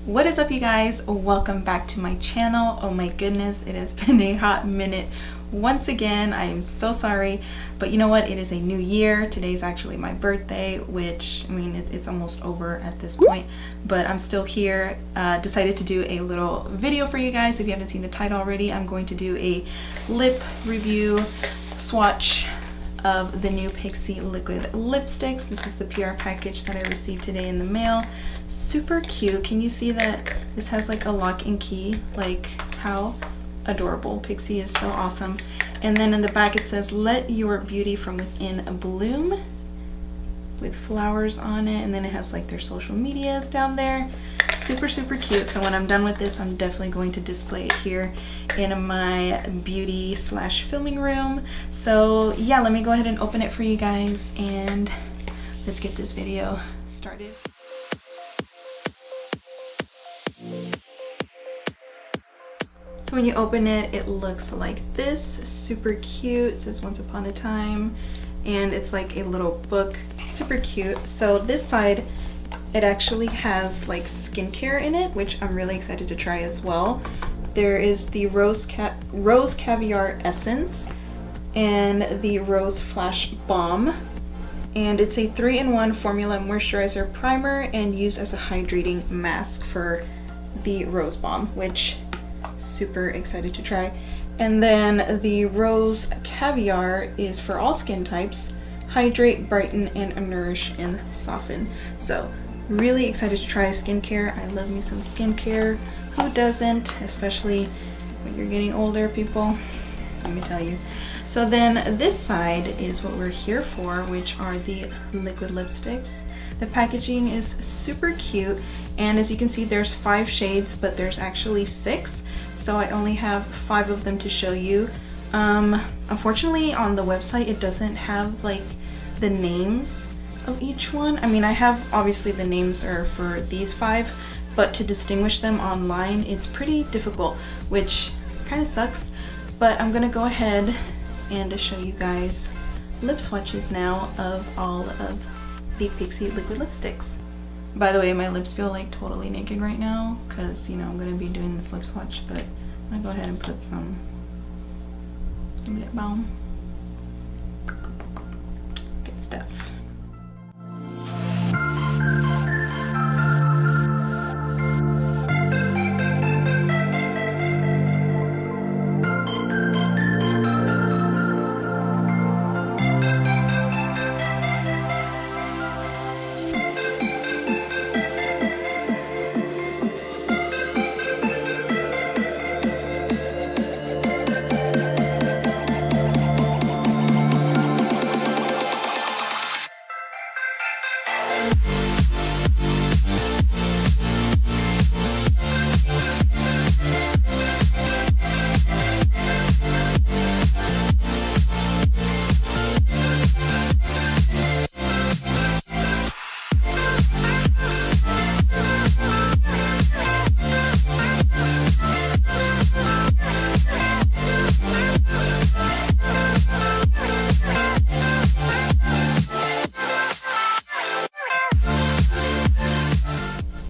What is up, you guys? Welcome back to my channel. Oh my goodness, it has been a hot minute once again. I am so sorry, but you know what? It is a new year. Today's actually my birthday, which, I mean, it's almost over at this point, but I'm still here. Decided to do a little video for you guys. If you haven't seen the title already, I'm going to do a lip review swatch of the new PIXI liquid lipsticks. This is the PR package that I received today in the mail. Super cute. Can you see that this has like a lock and key? Like, how adorable. PIXI is so awesome. And then in the back it says, "Let your beauty from within bloom," with flowers on it. And then it has like their social medias down there. Super cute. So when I'm done with this, I'm definitely going to display it here in my beauty slash filming room. So yeah, let me go ahead and open it for you guys and let's get this video started. So when you open it, it looks like this. Super cute. It says "Once Upon a Time," and it's like a little book. Super cute. So this side, it actually has like skincare in it, which I'm really excited to try as well. There is the Rose Caviar Essence and the Rose Flash Balm. And it's a 3-in-1 formula moisturizer primer and used as a hydrating mask for the Rose Balm, which super excited to try. And then the Rose Caviar is for all skin types. Hydrate, brighten, and nourish and soften. So really excited to try skincare. I love me some skincare. Who doesn't? Especially when you're getting older, people. Let me tell you. So then this side is what we're here for, which are the liquid lipsticks. The packaging is super cute, and as you can see, there's 5 shades, but there's actually 6. So I only have 5 of them to show you. Unfortunately, on the website, it doesn't have like the names of each one. I mean, I have obviously the names are for these 5, but to distinguish them online, it's pretty difficult, which kind of sucks. But I'm gonna go ahead and show you guys lip swatches now of all of the PIXI liquid lipsticks. By the way, my lips feel like totally naked right now because, you know, I'm gonna be doing this lip swatch, but I'm gonna go ahead and put some lip balm. Good stuff.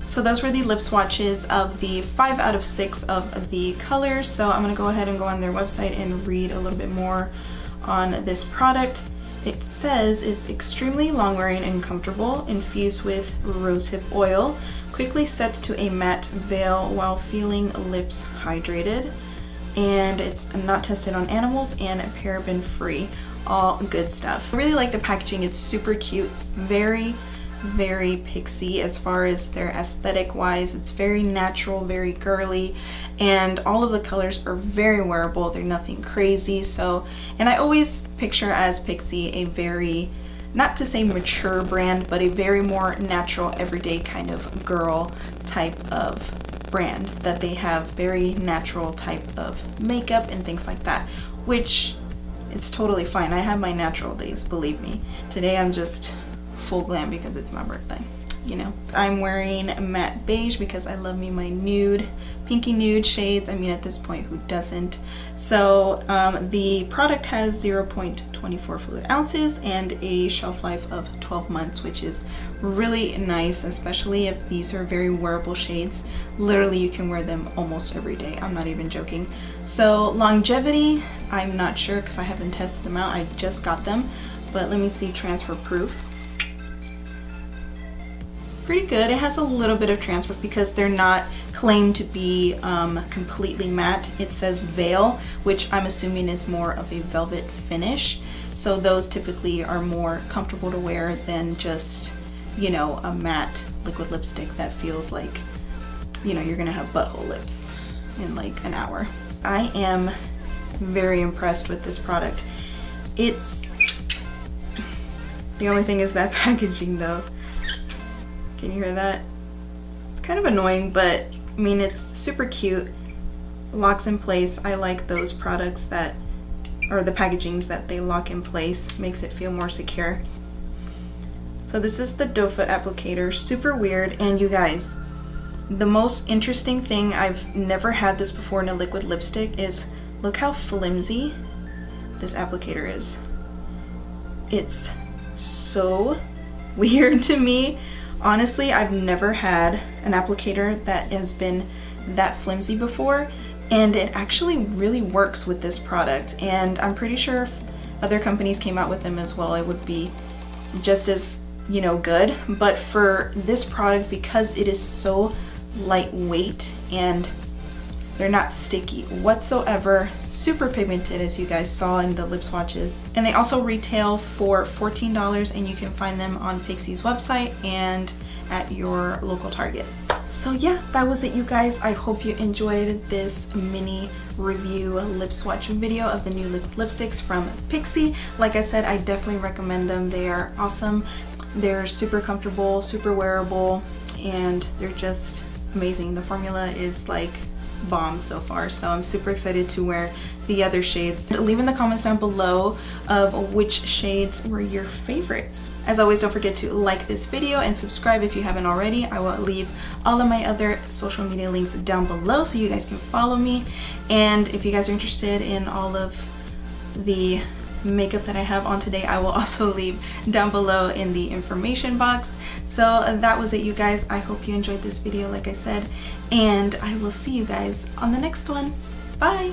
So those were the lip swatches of the 5 out of 6 of the colors. So I'm going to go ahead and go on their website and read a little bit more on this product. It says it's extremely long wearing and comfortable, infused with rosehip oil, quickly sets to a matte veil while feeling lips hydrated, and it's not tested on animals and paraben free. All good stuff. I really like the packaging. It's super cute. It's very PIXI as far as their aesthetic wise. It's very natural, very girly, and all of the colors are very wearable. They're nothing crazy. So, and I always picture as PIXI a very, not to say mature brand, but a very more natural, everyday kind of girl type of brand, that they have very natural type of makeup and things like that, which it's totally fine. I have my natural days, believe me. Today I'm just full glam because it's my birthday. you know. I'm wearing matte beige because I love me my nude, pinky nude shades. I mean, at this point, who doesn't? So the product has 0.24 fluid ounces and a shelf life of 12 months, which is really nice, especially if these are very wearable shades. Literally, you can wear them almost every day. I'm not even joking. So longevity, I'm not sure because I haven't tested them out. I just got them, but let me see transfer proof. Pretty good. It has a little bit of transfer because they're not claimed to be completely matte. It says veil, which I'm assuming is more of a velvet finish. So those typically are more comfortable to wear than just, you know, a matte liquid lipstick that feels like, you know, you're gonna have butthole lips in like an hour. I am very impressed with this product. It's, the only thing is that packaging though. Can you hear that? It's kind of annoying, but I mean, it's super cute. Locks in place. I like those products that, or the packagings that they lock in place. Makes it feel more secure. So this is the doe foot applicator. Super weird. And you guys, the most interesting thing, I've never had this before in a liquid lipstick, is look how flimsy this applicator is. It's so weird to me. Honestly, I've never had an applicator that has been that flimsy before, and it actually really works with this product. And I'm pretty sure if other companies came out with them as well, it would be just as, you know, good. But for this product, because it is so lightweight and they're not sticky whatsoever, super pigmented as you guys saw in the lip swatches. And they also retail for $14, and you can find them on PIXI's website and at your local Target. So yeah, that was it, you guys. I hope you enjoyed this mini review lip swatch video of the new lipsticks from PIXI. Like I said, I definitely recommend them. They are awesome. They're super comfortable, super wearable, and they're just amazing. The formula is like bomb so far, so I'm super excited to wear the other shades. Leave in the comments down below of which shades were your favorites. As always, don't forget to like this video and subscribe if you haven't already. I will leave all of my other social media links down below so you guys can follow me. And if you guys are interested in all of the makeup that I have on today, I will also leave down below in the information box. So that was it, you guys. I hope you enjoyed this video, like I said, and I will see you guys on the next one. Bye!